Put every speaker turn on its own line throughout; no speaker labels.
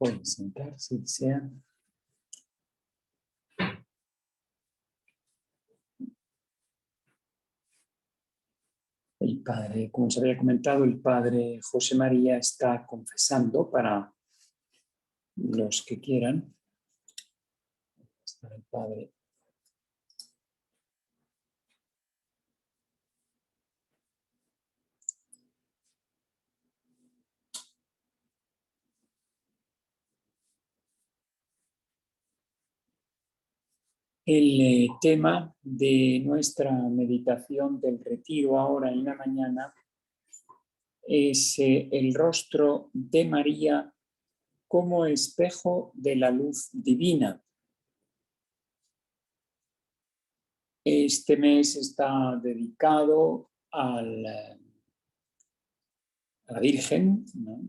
Pueden sentarse si desean. El padre, como se había comentado, el padre José María está confesando para los que quieran. Está el padre. El tema de nuestra meditación del retiro ahora en la mañana es el rostro de María como espejo de la luz divina. Este mes está dedicado a la Virgen, ¿no?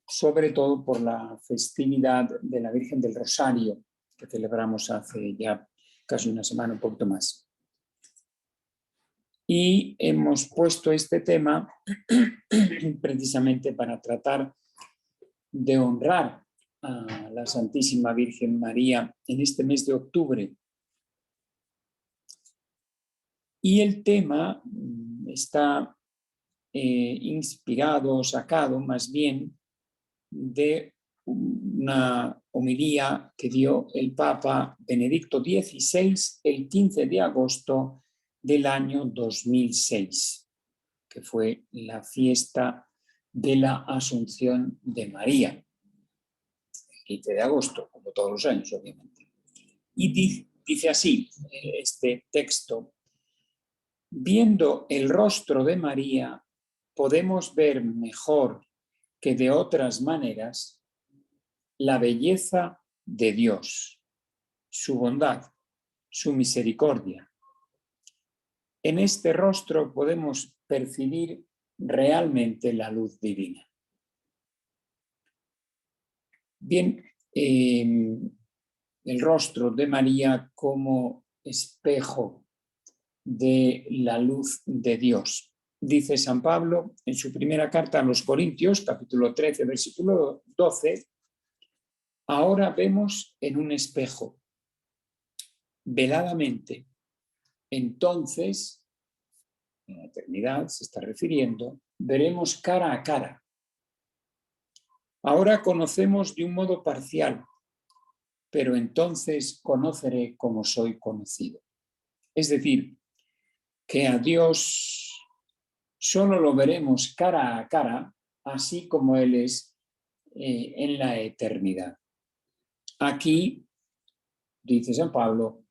Sobre todo por la festividad de la Virgen del Rosario, que celebramos hace ya casi una semana, un poquito más. Y hemos puesto este tema precisamente para tratar de honrar a la Santísima Virgen María en este mes de octubre. Y el tema está inspirado, sacado más bien de una homilía que dio el Papa Benedicto XVI el 15 de agosto del año 2006, que fue la fiesta de la Asunción de María, el 15 de agosto, como todos los años, obviamente. Y dice así este texto: viendo el rostro de María, podemos ver mejor que de otras maneras la belleza de Dios, su bondad, su misericordia. En este rostro podemos percibir realmente la luz divina. Bien, el rostro de María como espejo de la luz de Dios. Dice San Pablo en su primera carta a los Corintios, capítulo 13, versículo 12, ahora vemos en un espejo, veladamente. Entonces, en la eternidad se está refiriendo, veremos cara a cara. Ahora conocemos de un modo parcial, pero entonces conoceré como soy conocido. Es decir, que a Dios solo lo veremos cara a cara, así como Él es en la eternidad. Aquí, dice San Pablo,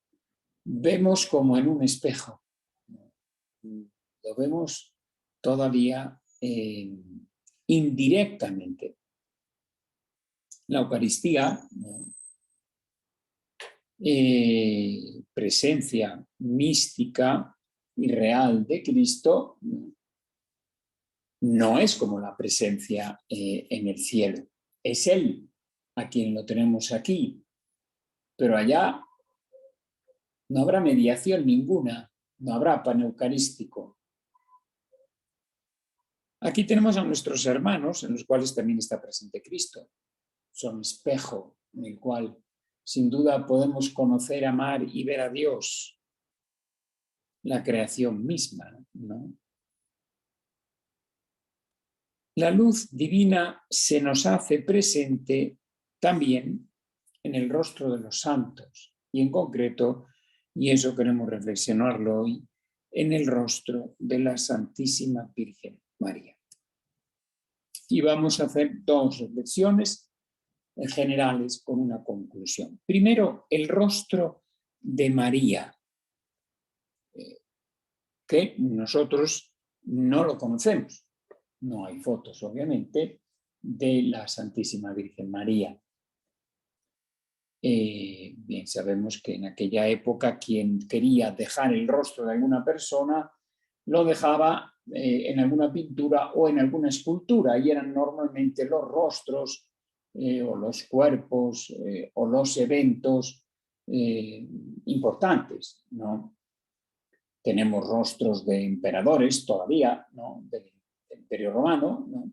vemos como en un espejo. Lo vemos todavía indirectamente. La Eucaristía, presencia mística y real de Cristo, no es como la presencia en el cielo. Es Él a quien lo tenemos aquí, pero allá no habrá mediación ninguna, no habrá pan eucarístico. Aquí tenemos a nuestros hermanos, en los cuales también está presente Cristo. Son espejo en el cual sin duda podemos conocer, amar y ver a Dios, la creación misma, ¿no? La luz divina se nos hace presente también en el rostro de los santos y en concreto, y eso queremos reflexionarlo hoy, en el rostro de la Santísima Virgen María. Y vamos a hacer dos reflexiones generales con una conclusión. Primero, el rostro de María, que nosotros no lo conocemos. No hay fotos, obviamente, de la Santísima Virgen María. Bien, sabemos que en aquella época quien quería dejar el rostro de alguna persona lo dejaba en alguna pintura o en alguna escultura, y eran normalmente los rostros o los cuerpos o los eventos importantes, ¿no? Tenemos rostros de emperadores todavía, ¿no? Del Imperio Romano, ¿no?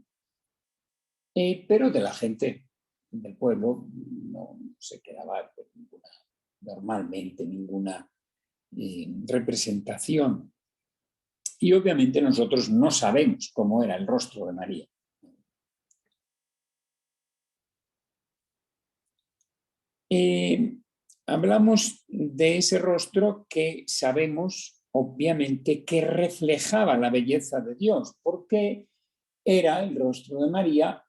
Pero de la gente del pueblo no se quedaba pues, normalmente ninguna representación. Y obviamente nosotros no sabemos cómo era el rostro de María. Hablamos de ese rostro que sabemos, obviamente, que reflejaba la belleza de Dios, porque era el rostro de María,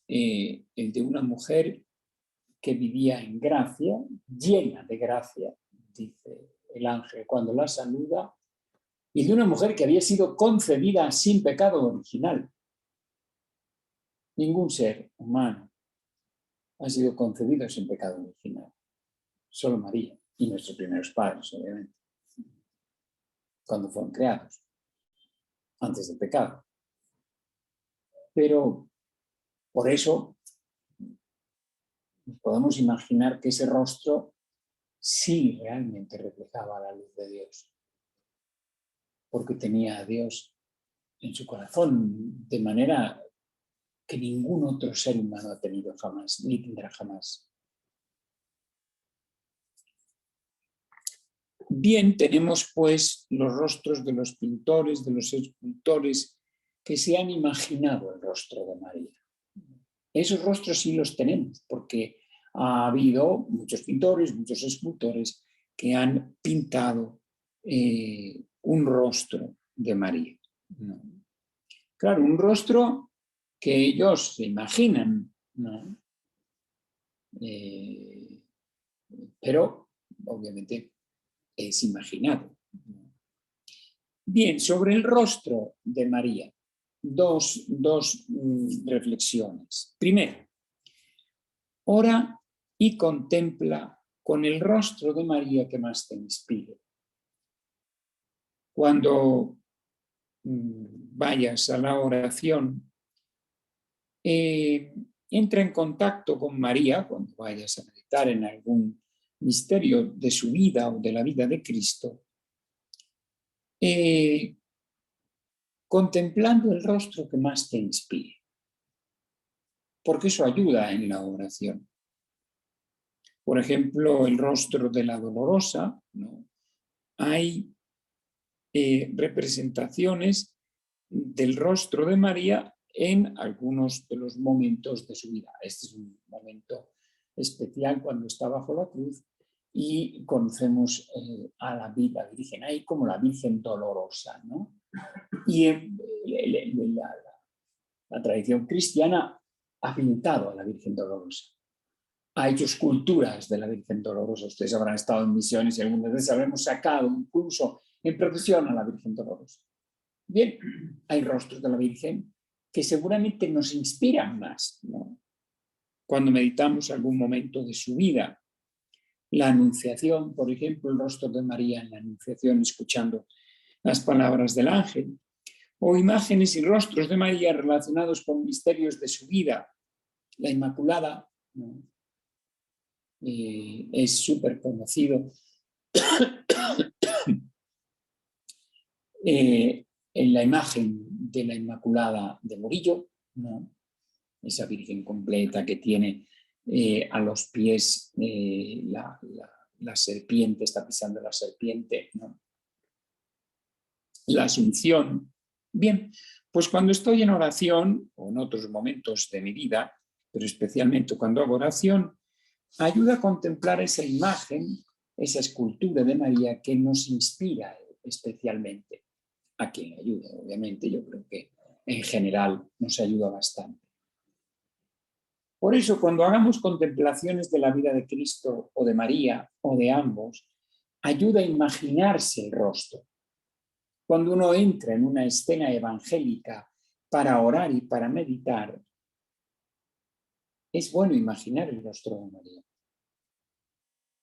el de una mujer que vivía en gracia, llena de gracia, dice el ángel cuando la saluda, y de una mujer que había sido concebida sin pecado original. Ningún ser humano ha sido concebido sin pecado original. Solo María y nuestros primeros padres, obviamente, cuando fueron creados, antes del pecado. Pero por eso podemos imaginar que ese rostro sí realmente reflejaba la luz de Dios, porque tenía a Dios en su corazón de manera que ningún otro ser humano ha tenido jamás, ni tendrá jamás. Bien, tenemos pues los rostros de los pintores, de los escultores que se han imaginado el rostro de María. Esos rostros sí los tenemos, porque ha habido muchos pintores, muchos escultores que han pintado un rostro de María. Claro, un rostro que ellos se imaginan, ¿no? Pero obviamente es imaginado. Bien, sobre el rostro de María, dos reflexiones. Primero, ora y contempla con el rostro de María que más te inspire. Cuando vayas a la oración, entra en contacto con María, cuando vayas a meditar en algún misterio de su vida o de la vida de Cristo, contemplando el rostro que más te inspire, porque eso ayuda en la oración. Por ejemplo, el rostro de la Dolorosa, ¿no? Hay representaciones del rostro de María en algunos de los momentos de su vida. Este es un momento especial cuando está bajo la cruz y conocemos a la Virgen, ahí como la Virgen dolorosa, ¿no? Y la tradición cristiana ha pintado a la Virgen dolorosa. Ha hecho esculturas de la Virgen dolorosa. Ustedes habrán estado en misiones y algunas veces habremos sacado incluso en procesión a la Virgen dolorosa. Bien, hay rostros de la Virgen que seguramente nos inspiran más, ¿no? Cuando meditamos algún momento de su vida. La Anunciación, por ejemplo, el rostro de María en la Anunciación, escuchando las palabras del ángel, o imágenes y rostros de María relacionados con misterios de su vida. La Inmaculada, ¿no? Es súper conocido en la imagen de la Inmaculada de Murillo, ¿no? Esa Virgen completa que tiene a los pies la serpiente, está pisando la serpiente, ¿no? La Asunción. Bien, pues cuando estoy en oración o en otros momentos de mi vida, pero especialmente cuando hago oración, ayuda a contemplar esa imagen, esa escultura de María que nos inspira especialmente. A quien ayuda, obviamente, yo creo que en general nos ayuda bastante. Por eso, cuando hagamos contemplaciones de la vida de Cristo o de María o de ambos, ayuda a imaginarse el rostro. Cuando uno entra en una escena evangélica para orar y para meditar, es bueno imaginar el rostro de María.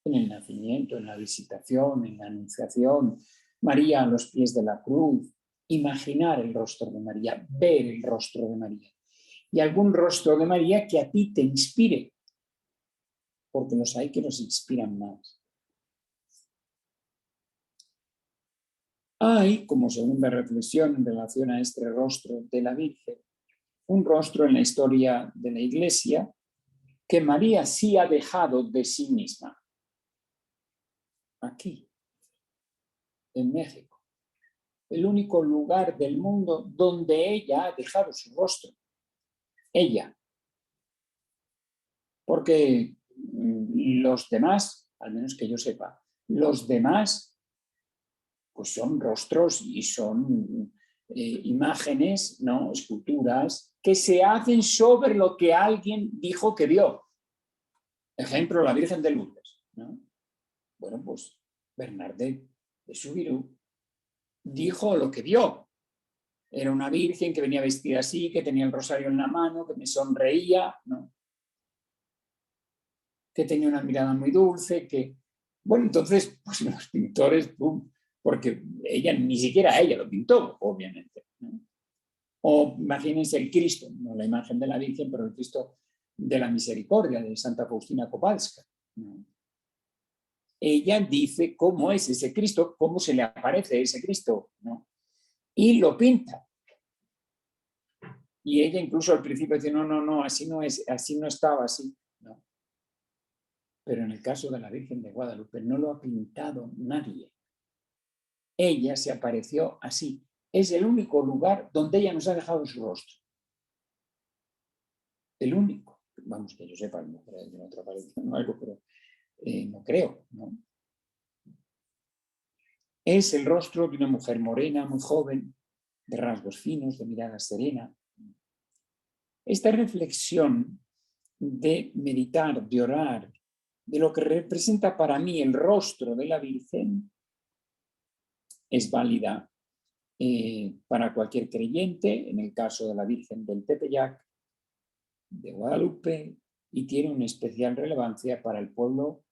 En el nacimiento, en la visitación, en la anunciación, María a los pies de la cruz, imaginar el rostro de María, ver el rostro de María. Y algún rostro de María que a ti te inspire, porque los hay que nos inspiran más. Hay, como segunda reflexión en relación a este rostro de la Virgen, un rostro en la historia de la Iglesia que María sí ha dejado de sí misma. Aquí, en México, el único lugar del mundo donde ella ha dejado su rostro. Ella. Porque los demás, al menos que yo sepa, los demás pues son rostros y son imágenes, ¿no? Esculturas que se hacen sobre lo que alguien dijo que vio. Ejemplo, la Virgen de Lourdes, ¿no? Bueno, pues Bernadette de Soubirous dijo lo que vio. Era una virgen que venía vestida así, que tenía el rosario en la mano, que me sonreía, ¿no? Que tenía una mirada muy dulce, que... Bueno, entonces, pues los pintores, ¡pum!, porque ella, ni siquiera ella lo pintó, obviamente, ¿no? O imagínense el Cristo, no la imagen de la Virgen, pero el Cristo de la Misericordia, de Santa Faustina Kowalska, ¿no? Ella dice cómo es ese Cristo, cómo se le aparece ese Cristo, ¿no? Y lo pinta. Y ella incluso al principio dice, no, así no es, así no estaba, así, ¿no? Pero en el caso de la Virgen de Guadalupe no lo ha pintado nadie. Ella se apareció así. Es el único lugar donde ella nos ha dejado su rostro. El único. Vamos, que yo sepa, no creo en otra aparición o algo, pero no creo, ¿no? Es el rostro de una mujer morena, muy joven, de rasgos finos, de mirada serena. Esta reflexión de meditar, de orar, de lo que representa para mí el rostro de la Virgen, es válida para cualquier creyente, en el caso de la Virgen del Tepeyac, de Guadalupe, y tiene una especial relevancia para el pueblo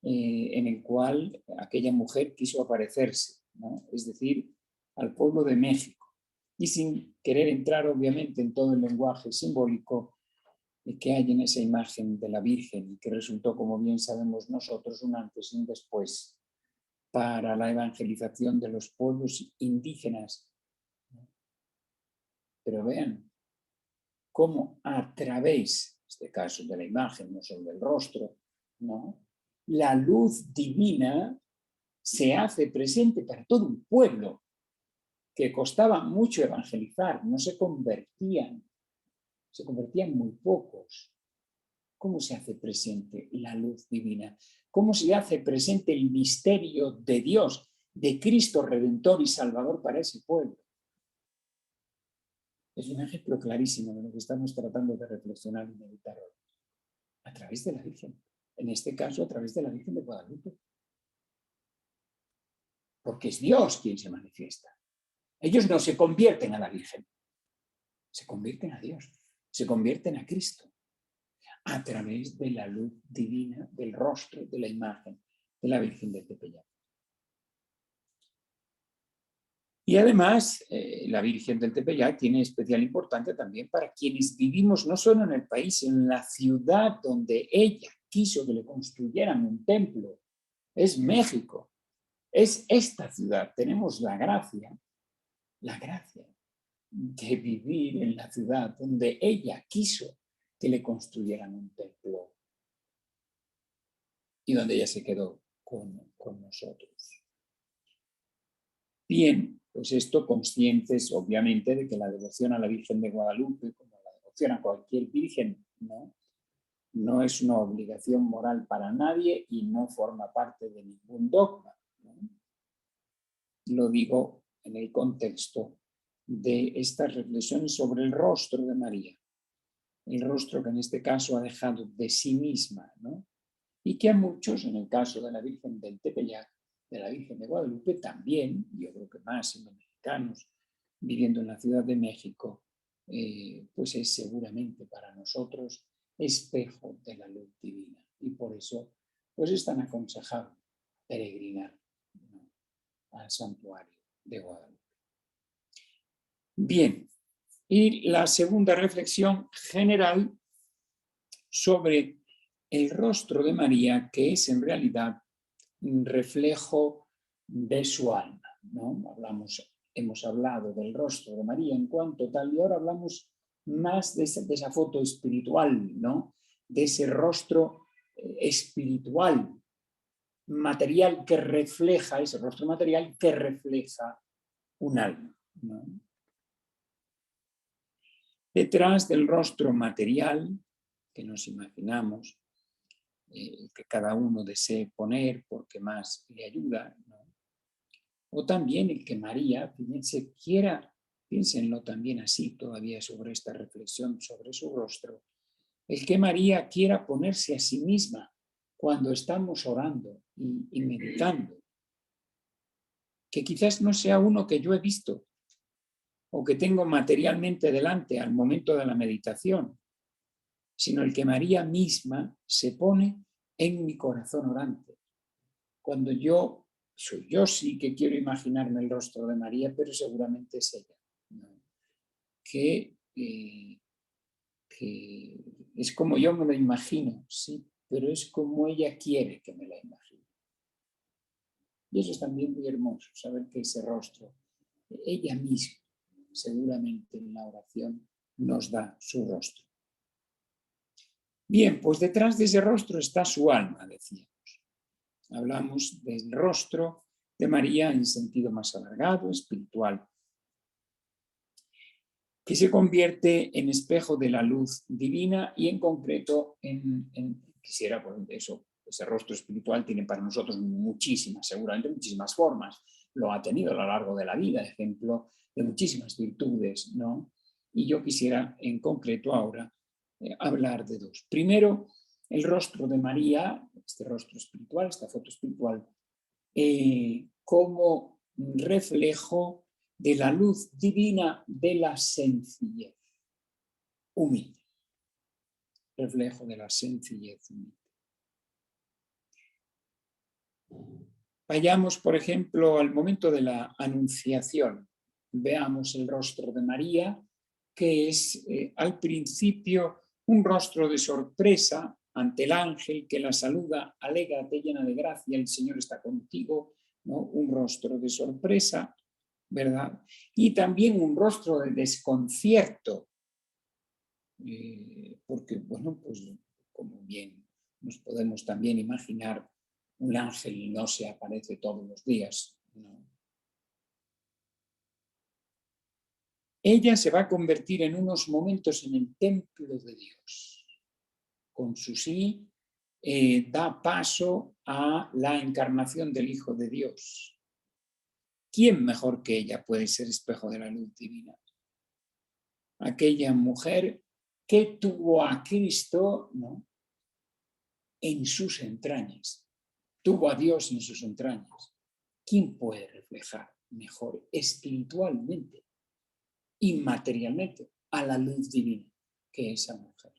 en el cual aquella mujer quiso aparecerse, ¿no? Es decir, al pueblo de México. Y sin querer entrar obviamente en todo el lenguaje simbólico que hay en esa imagen de la Virgen, que resultó, como bien sabemos nosotros, un antes y un después para la evangelización de los pueblos indígenas. Pero vean cómo a través, en este caso de la imagen, no solo del rostro, ¿no?, la luz divina se hace presente para todo un pueblo que costaba mucho evangelizar, no se convertían muy pocos. ¿Cómo se hace presente la luz divina? ¿Cómo se hace presente el misterio de Dios, de Cristo Redentor y Salvador para ese pueblo? Es un ejemplo clarísimo de lo que estamos tratando de reflexionar y meditar hoy. A través de la Virgen. En este caso, a través de la Virgen de Guadalupe. Porque es Dios quien se manifiesta. Ellos no se convierten a la Virgen. Se convierten a Dios. Se convierten a Cristo. A través de la luz divina, del rostro, de la imagen de la Virgen del Tepeyac. Y además, la Virgen del Tepeyac tiene especial importancia también para quienes vivimos no solo en el país, sino en la ciudad donde ella quiso que le construyeran un templo. Es México. Es esta ciudad. Tenemos la gracia de vivir en la ciudad donde ella quiso que le construyeran un templo y donde ella se quedó con nosotros. Bien, pues esto conscientes obviamente de que la devoción a la Virgen de Guadalupe, como la devoción a cualquier virgen, no es una obligación moral para nadie y no forma parte de ningún dogma, ¿no? Lo digo en el contexto de estas reflexiones sobre el rostro de María, el rostro que en este caso ha dejado de sí misma, ¿no? Y que a muchos, en el caso de la Virgen del Tepeyac, de la Virgen de Guadalupe, también, yo creo que más siendo mexicanos, viviendo en la Ciudad de México, pues es seguramente para nosotros espejo de la luz divina. Y por eso, pues es tan aconsejable peregrinar, ¿no?, al santuario de Guadalupe. Bien, y la segunda reflexión general sobre el rostro de María, que es en realidad un reflejo de su alma, ¿no? Hemos hablado del rostro de María en cuanto tal, y ahora hablamos más de esa foto espiritual, ¿no? De ese rostro espiritual, material que refleja, ese rostro material que refleja un alma, ¿no? Detrás del rostro material que nos imaginamos, que cada uno desee poner porque más le ayuda, ¿no? O también el que María, fíjense, piénsenlo también así todavía sobre esta reflexión sobre su rostro, el que María quiera ponerse a sí misma cuando estamos orando y meditando, que quizás no sea uno que yo he visto o que tengo materialmente delante al momento de la meditación, sino el que María misma se pone en mi corazón orante. Cuando yo sí que quiero imaginarme el rostro de María, pero seguramente es ella, ¿no? Que es como yo me lo imagino, sí, pero es como ella quiere que me la imagine. Y eso es también muy hermoso, saber que ese rostro, ella misma, seguramente en la oración, nos da su rostro. Bien, pues detrás de ese rostro está su alma, decíamos. Hablamos del rostro de María en sentido más alargado, espiritual, que se convierte en espejo de la luz divina y en concreto quisiera, pues eso, ese rostro espiritual tiene para nosotros seguramente muchísimas formas. Lo ha tenido a lo largo de la vida, ejemplo de muchísimas virtudes, ¿no? Y yo quisiera en concreto ahora hablar de dos. Primero, el rostro de María, este rostro espiritual, esta foto espiritual, como reflejo de la luz divina de la sencillez humilde. Reflejo de la sencillez humilde. Vayamos, por ejemplo, al momento de la Anunciación. Veamos el rostro de María, que es al principio un rostro de sorpresa ante el ángel que la saluda, alégrate llena de gracia, el Señor está contigo, ¿no? Un rostro de sorpresa, ¿verdad? Y también un rostro de desconcierto, porque, bueno, pues como bien nos podemos también imaginar, un ángel no se aparece todos los días, ¿no? Ella se va a convertir en unos momentos en el templo de Dios. Con su sí, da paso a la encarnación del Hijo de Dios. ¿Quién mejor que ella puede ser espejo de la luz divina? Aquella mujer que tuvo a Cristo, ¿no?, en sus entrañas, tuvo a Dios en sus entrañas. ¿Quién puede reflejar mejor espiritualmente, inmaterialmente, a la luz divina que esa mujer?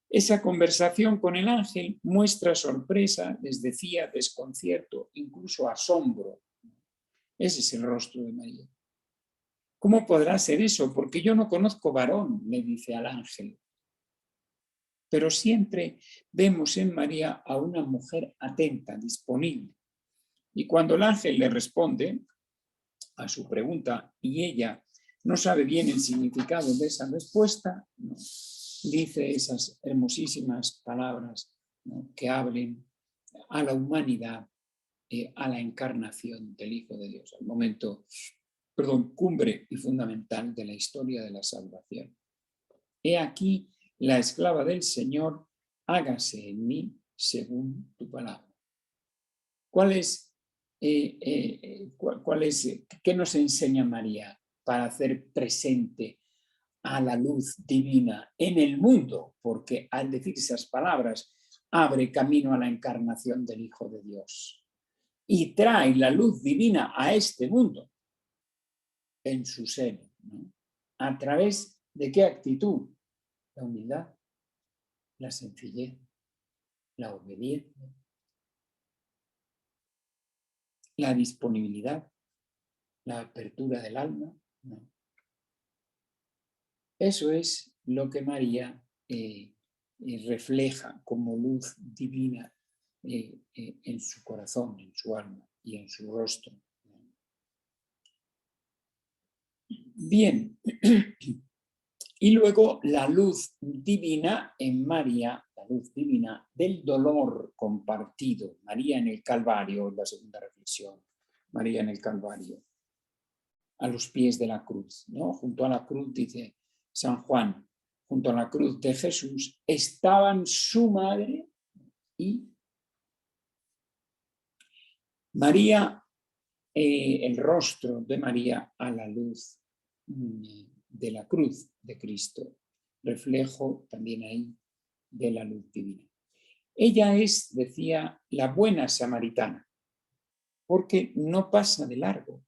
Esa conversación con el ángel muestra sorpresa, les decía, desconcierto, incluso asombro. Ese es el rostro de María. ¿Cómo podrá ser eso? Porque yo no conozco varón, le dice al ángel. Pero siempre vemos en María a una mujer atenta, disponible. Y cuando el ángel le responde a su pregunta y ella no sabe bien el significado de esa respuesta, ¿no?, dice esas hermosísimas palabras, ¿no?, que hablen a la humanidad, a la encarnación del Hijo de Dios, al momento, cumbre y fundamental de la historia de la salvación. He aquí la esclava del Señor, hágase en mí según tu palabra. ¿Qué nos enseña María para hacer presente a la luz divina en el mundo? Porque al decir esas palabras abre camino a la encarnación del Hijo de Dios y trae la luz divina a este mundo en su seno, ¿no? ¿A través de qué actitud? La humildad, la sencillez, la obediencia, la disponibilidad, la apertura del alma, ¿no? Eso es lo que María refleja como luz divina en su corazón, en su alma y en su rostro. Bien, y luego la luz divina en María, la luz divina del dolor compartido. María en el Calvario, la segunda reflexión. María en el Calvario, a los pies de la cruz, ¿no? Junto a la cruz, dice San Juan, junto a la cruz de Jesús estaban su madre y María, el rostro de María a la luz de la cruz de Cristo, reflejo también ahí de la luz divina. Ella es, decía, la buena samaritana, porque no pasa de largo.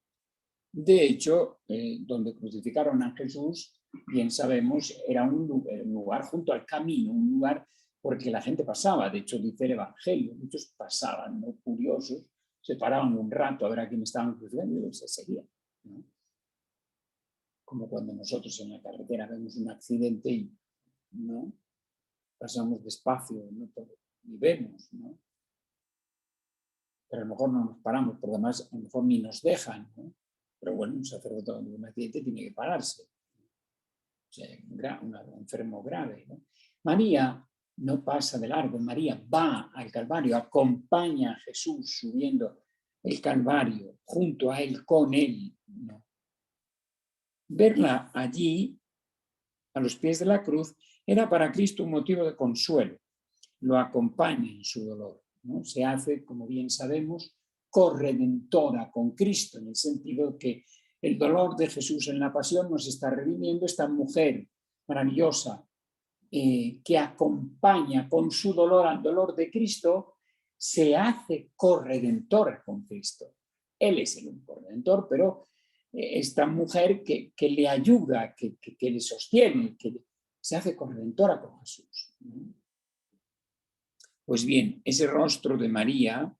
De hecho, donde crucificaron a Jesús, bien sabemos, era un lugar junto al camino, un lugar porque la gente pasaba. De hecho, dice el Evangelio, muchos pasaban, ¿no? Curiosos, se paraban un rato a ver a quién estaban crucificando y se seguían, ¿no? Como cuando nosotros en la carretera vemos un accidente y ¿no? Pasamos despacio, ¿no? Y vemos, ¿no? Pero a lo mejor no nos paramos, porque además a lo mejor ni nos dejan, ¿no? Pero bueno, un sacerdote de un accidente tiene que pararse. O sea, un enfermo grave, ¿no? María no pasa de largo, María va al Calvario, acompaña a Jesús subiendo el Calvario, junto a él, con él, ¿no? Verla allí, a los pies de la cruz, era para Cristo un motivo de consuelo. Lo acompaña en su dolor, ¿no? Se hace, como bien sabemos, corredentora con Cristo, en el sentido que el dolor de Jesús en la pasión nos está redimiendo. Esta mujer maravillosa que acompaña con su dolor al dolor de Cristo, se hace corredentora con Cristo. Él es el único redentor, pero esta mujer que le ayuda, que le sostiene, que se hace corredentora con Jesús, ¿no? Pues bien, ese rostro de María,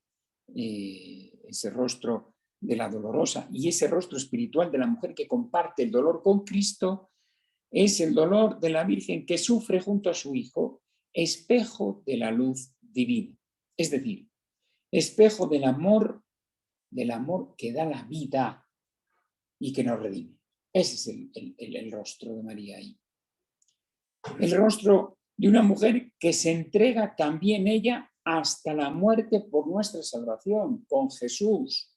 ese rostro de la dolorosa y ese rostro espiritual de la mujer que comparte el dolor con Cristo, es el dolor de la Virgen que sufre junto a su Hijo, espejo de la luz divina. Es decir, espejo del amor que da la vida y que nos redime. Ese es el rostro de María ahí. El rostro de una mujer que se entrega también ella hasta la muerte por nuestra salvación, con Jesús.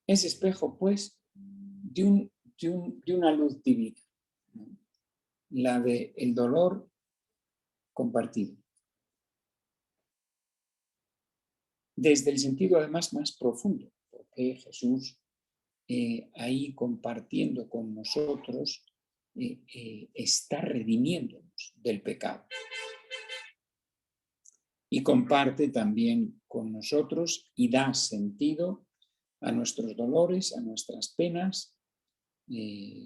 Es espejo, pues, de una luz divina, ¿no? La del dolor compartido. Desde el sentido, además, más profundo, porque Jesús, ahí compartiendo con nosotros, está redimiéndonos del pecado. Y comparte también con nosotros y da sentido a nuestros dolores, a nuestras penas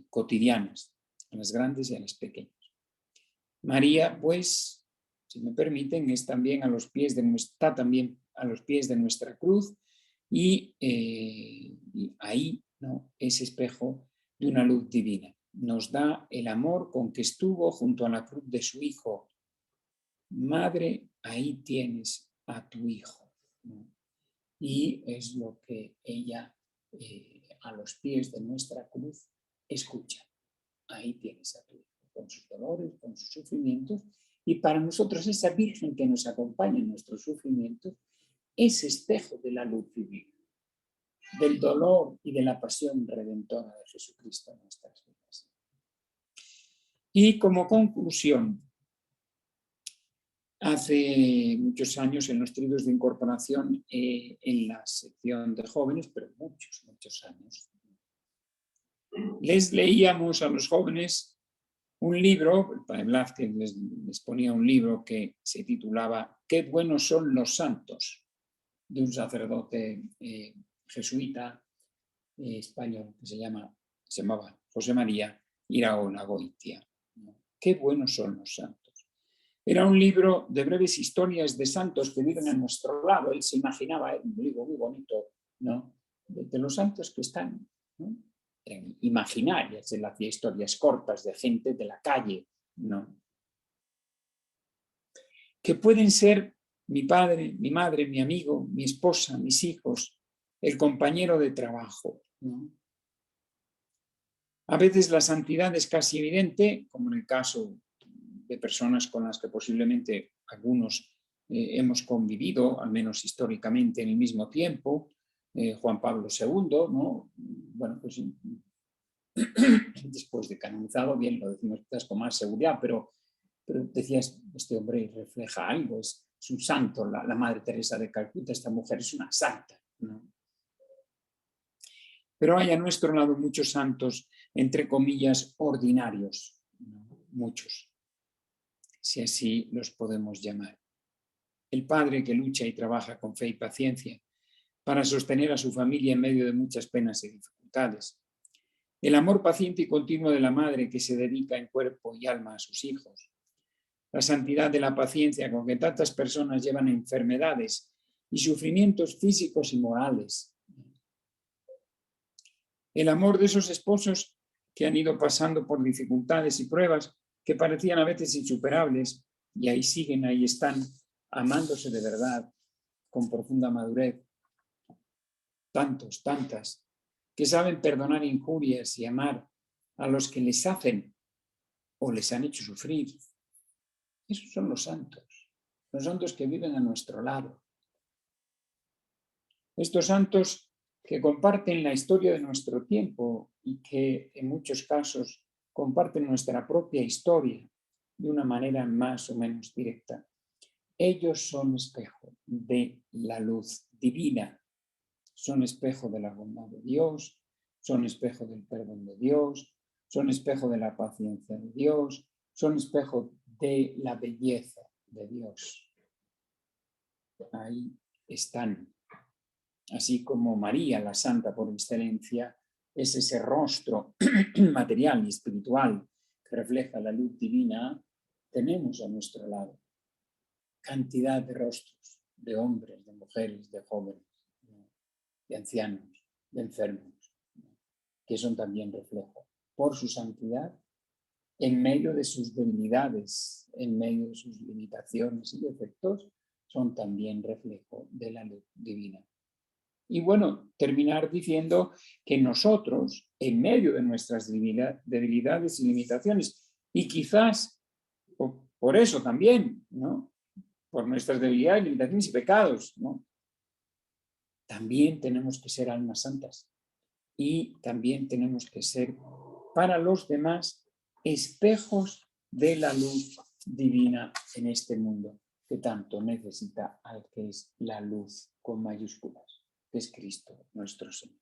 cotidianas, a las grandes y a las pequeñas. María, pues, si me permiten, es también está también a los pies de nuestra cruz y ahí, ¿no? Es espejo de una luz divina. Nos da el amor con que estuvo junto a la cruz de su Hijo. Madre, ahí tienes a tu Hijo, ¿no? Y es lo que ella a los pies de nuestra cruz escucha. Ahí tienes a tu Hijo, con sus dolores, con sus sufrimientos. Y para nosotros esa Virgen que nos acompaña en nuestros sufrimientos es espejo de la luz divina, del dolor y de la pasión redentora de Jesucristo en nuestras vidas. Y como conclusión, hace muchos años en los triduos de incorporación en la sección de jóvenes, pero muchos años, les leíamos a los jóvenes un libro, el padre Blázquez les ponía un libro que se titulaba «Qué buenos son los santos», de un sacerdote jesuita español que se llamaba José María Iraola Goitia. «Qué buenos son los santos». Era un libro de breves historias de santos que viven a nuestro lado. Él se imaginaba, un libro muy bonito, ¿no?, de los santos que están, ¿no?, imaginarias. Él hacía historias cortas de gente de la calle, ¿no?, que pueden ser mi padre, mi madre, mi amigo, mi esposa, mis hijos, el compañero de trabajo, ¿no? A veces la santidad es casi evidente, como en el caso de personas con las que posiblemente algunos hemos convivido, al menos históricamente, en el mismo tiempo. Juan Pablo II, ¿no? Bueno, pues después de canonizado, bien, lo decimos quizás con más seguridad, pero decías, este hombre refleja algo, es un santo, la Madre Teresa de Calcuta, esta mujer es una santa, ¿no? Pero hay a nuestro lado muchos santos, entre comillas, ordinarios, ¿no? Muchos, si así los podemos llamar. El padre que lucha y trabaja con fe y paciencia para sostener a su familia en medio de muchas penas y dificultades. El amor paciente y continuo de la madre que se dedica en cuerpo y alma a sus hijos. La santidad de la paciencia con que tantas personas llevan enfermedades y sufrimientos físicos y morales. El amor de esos esposos que han ido pasando por dificultades y pruebas que parecían a veces insuperables y ahí siguen, ahí están, amándose de verdad, con profunda madurez. Tantos, tantas, que saben perdonar injurias y amar a los que les hacen o les han hecho sufrir. Esos son los santos que viven a nuestro lado. Estos santos que comparten la historia de nuestro tiempo y que en muchos casos comparten nuestra propia historia de una manera más o menos directa. Ellos son espejo de la luz divina, son espejo de la bondad de Dios, son espejo del perdón de Dios, son espejo de la paciencia de Dios, son espejo de la belleza de Dios. Ahí están. Así como María, la santa por excelencia, es ese rostro material y espiritual que refleja la luz divina, tenemos a nuestro lado cantidad de rostros, de hombres, de mujeres, de jóvenes, de ancianos, de enfermos, que son también reflejo por su santidad en medio de sus debilidades, en medio de sus limitaciones y defectos, son también reflejo de la luz divina. Y bueno, terminar diciendo que nosotros, en medio de nuestras debilidades y limitaciones, y quizás por eso también, ¿no? Por nuestras debilidades, limitaciones y pecados, ¿no? También tenemos que ser almas santas y también tenemos que ser para los demás espejos de la luz divina en este mundo que tanto necesita al que es la luz con mayúsculas, que es Cristo nuestro Señor.